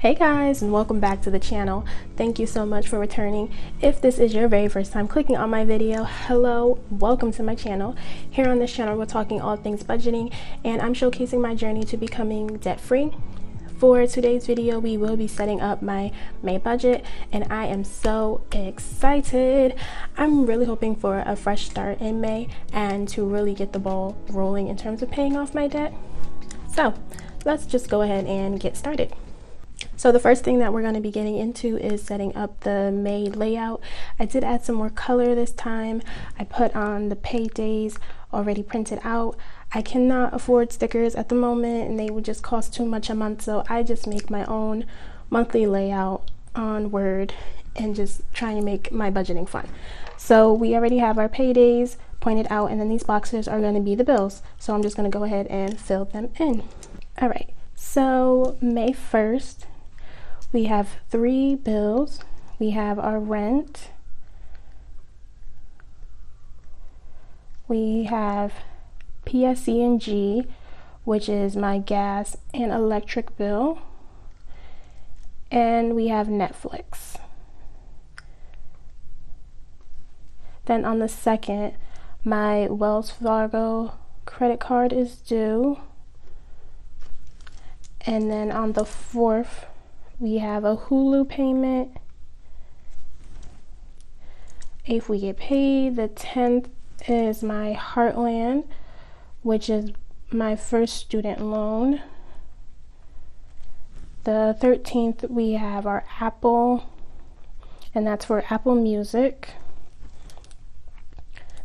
Hey guys, and welcome back to the channel. Thank you so much for returning. If this is your very first time clicking on my video, hello, welcome to my channel. Here on this channel we're talking all things budgeting, and I'm showcasing my journey to becoming debt-free. For today's video we will be setting up my May budget, and I am so excited. I'm really hoping for a fresh start in May and to really get the ball rolling in terms of paying off my debt. So let's just go ahead and get started. So the first thing that we're going to be getting into is setting up the May layout. I did add some more color this time. I put on the paydays already printed out. I cannot afford stickers at the moment and they would just cost too much a month, so I just make my own monthly layout on Word and just trying to make my budgeting fun. So we already have our paydays pointed out, and then these boxes are going to be the bills, so I'm just going to go ahead and fill them in. All right, so May 1st we have 3 bills. We have our rent, we have PSE&G, which is my gas and electric bill, and we have Netflix. Then on the 2nd, my Wells Fargo credit card is due, and then on the 4th we have a Hulu payment. 8th we get paid. The 10th is my Heartland, which is my first student loan. The 13th we have our Apple, and that's for Apple Music.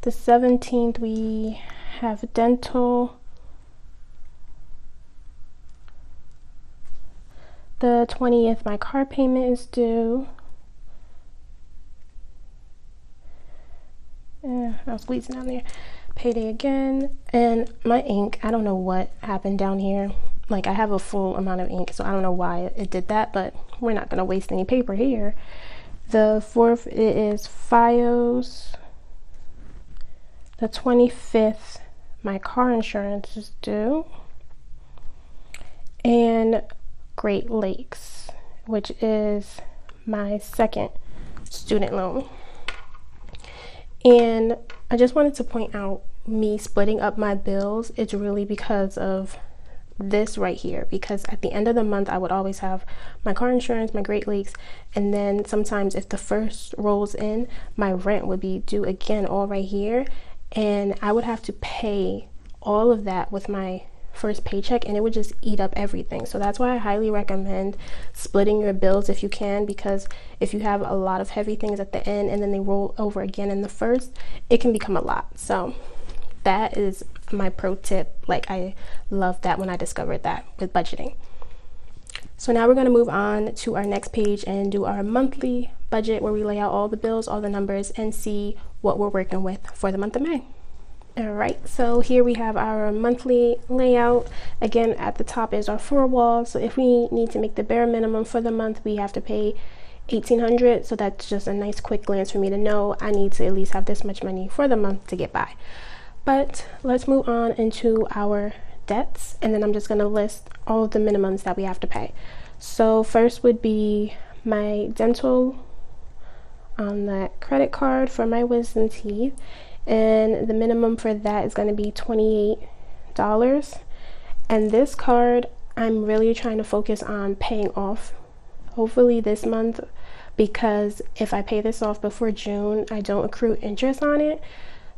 The 17th we have dental. The 20th my car payment is due. I was squeezing down there. Payday again. And my ink, I don't know what happened down here. Like, I have a full amount of ink, so I don't know why it did that, but we're not going to waste any paper here. The 4th it is FiOS. The 25th my car insurance is due. And Great Lakes, which is my second student loan. And I just wanted to point out, me splitting up my bills, it's really because of this right here, because at the end of the month I would always have my car insurance, my Great Lakes, and then sometimes if the first rolls in, my rent would be due again all right here, and I would have to pay all of that with my first paycheck, and it would just eat up everything. So that's why I highly recommend splitting your bills if you can, because if you have a lot of heavy things at the end and then they roll over again in the first, it can become a lot. So that is my pro tip. Like, I love that when I discovered that with budgeting. So now we're going to move on to our next page and do our monthly budget, where we lay out all the bills, all the numbers, and see what we're working with for the month of May. Alright, so here we have our monthly layout. Again, at the top is our 4 walls. So if we need to make the bare minimum for the month, we have to pay $1,800. So that's just a nice quick glance for me to know I need to at least have this much money for the month to get by. But let's move on into our debts, and then I'm just going to list all of the minimums that we have to pay. So first would be my dental on that credit card for my wisdom teeth. And the minimum for that is going to be $28. And this card I'm really trying to focus on paying off, hopefully this month, because if I pay this off before June, I don't accrue interest on it.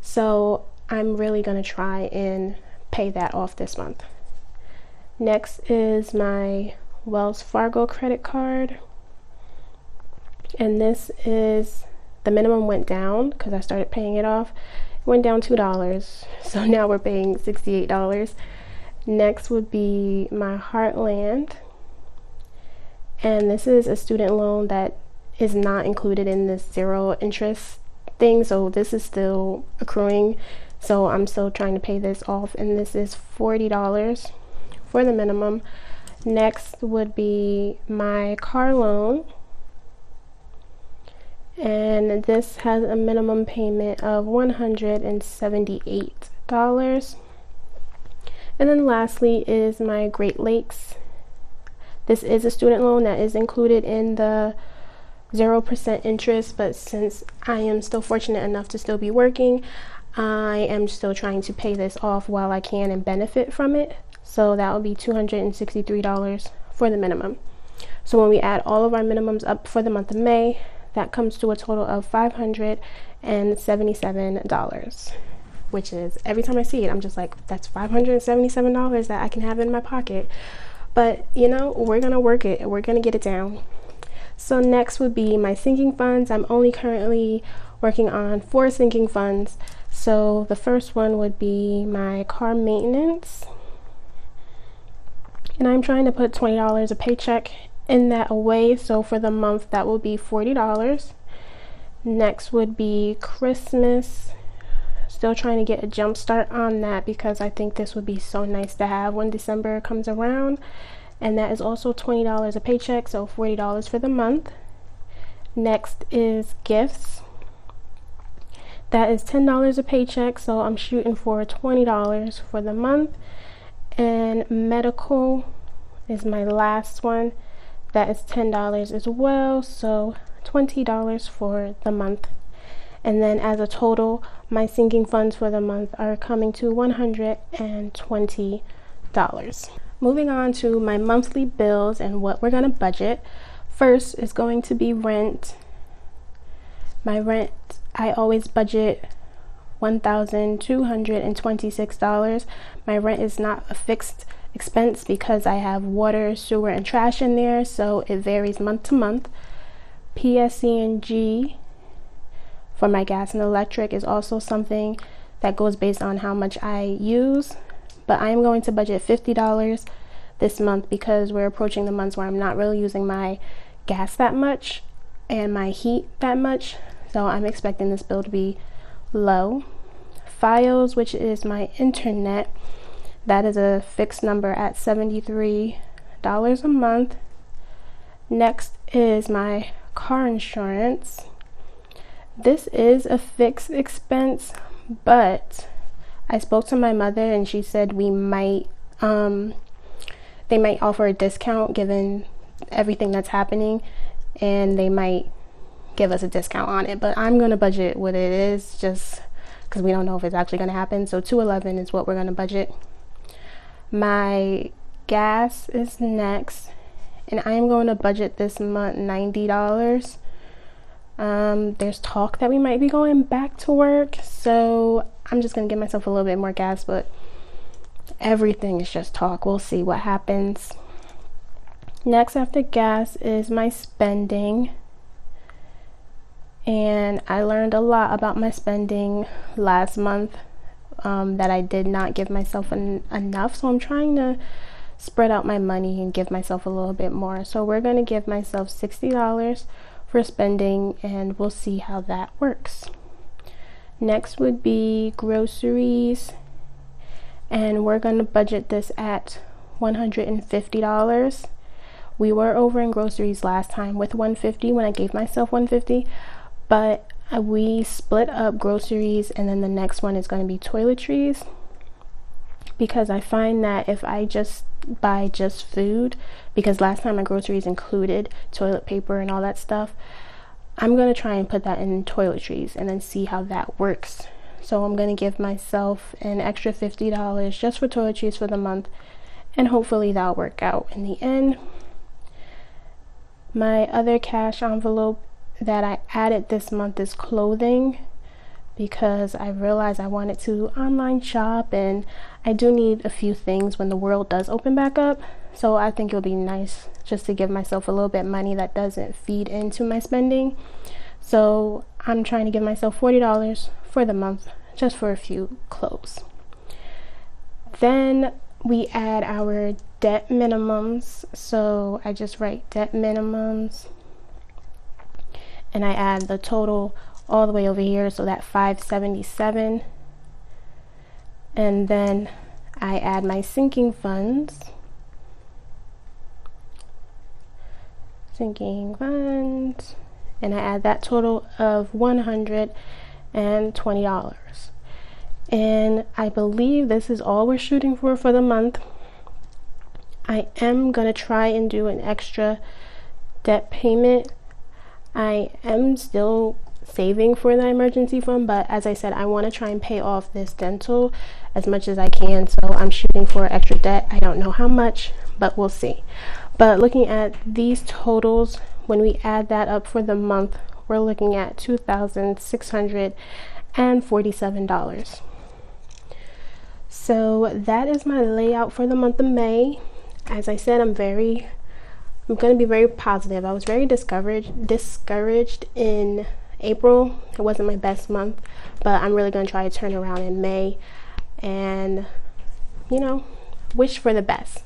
So I'm really going to try and pay that off this month. Next is my Wells Fargo credit card, and this is, the minimum went down because I started paying it off. It went down $2, so now we're paying $68. Next would be my Heartland, and this is a student loan that is not included in this 0 interest thing, so this is still accruing, so I'm still trying to pay this off, and this is $40 for the minimum. Next would be my car loan, and this has a minimum payment of $178. And then lastly is my Great Lakes This is a student loan that is included in the 0% interest, but since I am still fortunate enough to still be working, I am still trying to pay this off while I can and benefit from it. So that would be $263 for the minimum. So when we add all of our minimums up for the month of May, that comes to a total of $577, which is, every time I see it, I'm just like, that's $577 that I can have in my pocket. But you know, we're gonna work it, we're gonna get it down. So next would be my sinking funds. I'm only currently working on 4 sinking funds. So the first one would be my car maintenance, and I'm trying to put $20 a paycheck in that away. So for the month, that will be $40. Next would be Christmas. Still trying to get a jump start on that because I think this would be so nice to have when December comes around. And that is also $20 a paycheck, so $40 for the month. Next is gifts. That is $10 a paycheck, so I'm shooting for $20 for the month. And medical is my last one. That is $10 as well, so $20 for the month. And then as a total, my sinking funds for the month are coming to $120. Moving on to my monthly bills and what we're going to budget. First is going to be rent. My rent, I always budget $1,226. My rent is not a fixed expense because I have water, sewer, and trash in there, so it varies month to month. PSE&G for my gas and electric is also something that goes based on how much I use. But I am going to budget $50 this month because we're approaching the months where I'm not really using my gas that much and my heat that much. So I'm expecting this bill to be low. Fios, which is my internet, that is a fixed number at $73 a month. Next is my car insurance. This is a fixed expense, but I spoke to my mother and she said they might offer a discount given everything that's happening, and they might give us a discount on it, but I'm gonna budget what it is just because we don't know if it's actually gonna happen. So $211 is what we're gonna budget. My gas is next, and I am going to budget this month $90. There's talk that we might be going back to work, so I'm just gonna give myself a little bit more gas, but everything is just talk. We'll see what happens. Next after gas is my spending, and I learned a lot about my spending last month that I did not give myself enough, so I'm trying to spread out my money and give myself a little bit more. So we're going to give myself $60 for spending, and we'll see how that works. Next would be groceries, and we're going to budget this at $150. We were over in groceries last time with $150 when I gave myself $150, but we split up groceries, and then the next one is going to be toiletries, because I find that if I just buy just food, because last time my groceries included toilet paper and all that stuff, I'm going to try and put that in toiletries and then see how that works. So I'm going to give myself an extra $50 just for toiletries for the month, and hopefully that'll work out in the end. My other cash envelope that I added this month is clothing, because I realized I wanted to online shop, and I do need a few things when the world does open back up. So I think it'll be nice just to give myself a little bit of money that doesn't feed into my spending. So I'm trying to give myself $40 for the month just for a few clothes. Then we add our debt minimums. So I just write debt minimums, and I add the total all the way over here, so that $577. And then I add my sinking funds. And I add that total of $120. And I believe this is all we're shooting for the month. I am going to try and do an extra debt payment. I am still saving for the emergency fund, but as I said, I want to try and pay off this dental as much as I can, so I'm shooting for extra debt. I don't know how much, but we'll see. But looking at these totals, when we add that up for the month, we're looking at $2,647. So that is my layout for the month of May. As I said, I'm going to be very positive. I was very discouraged in April. It wasn't my best month, but I'm really going to try to turn around in May and, you know, wish for the best.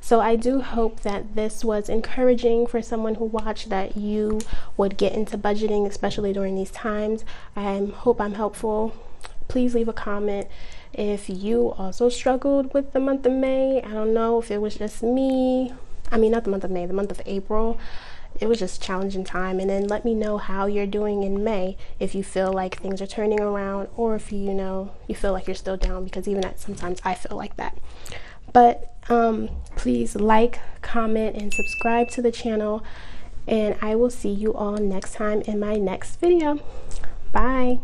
So I do hope that this was encouraging for someone who watched, that you would get into budgeting, especially during these times. I hope I'm helpful. Please leave a comment if you also struggled with the month of May. I don't know if it was just me. I mean, not the month of May, the month of April. It was just a challenging time. And then let me know how you're doing in May, if you feel like things are turning around, or if you feel like you're still down, because even sometimes I feel like that. But please like, comment, and subscribe to the channel, and I will see you all next time in my next video. Bye.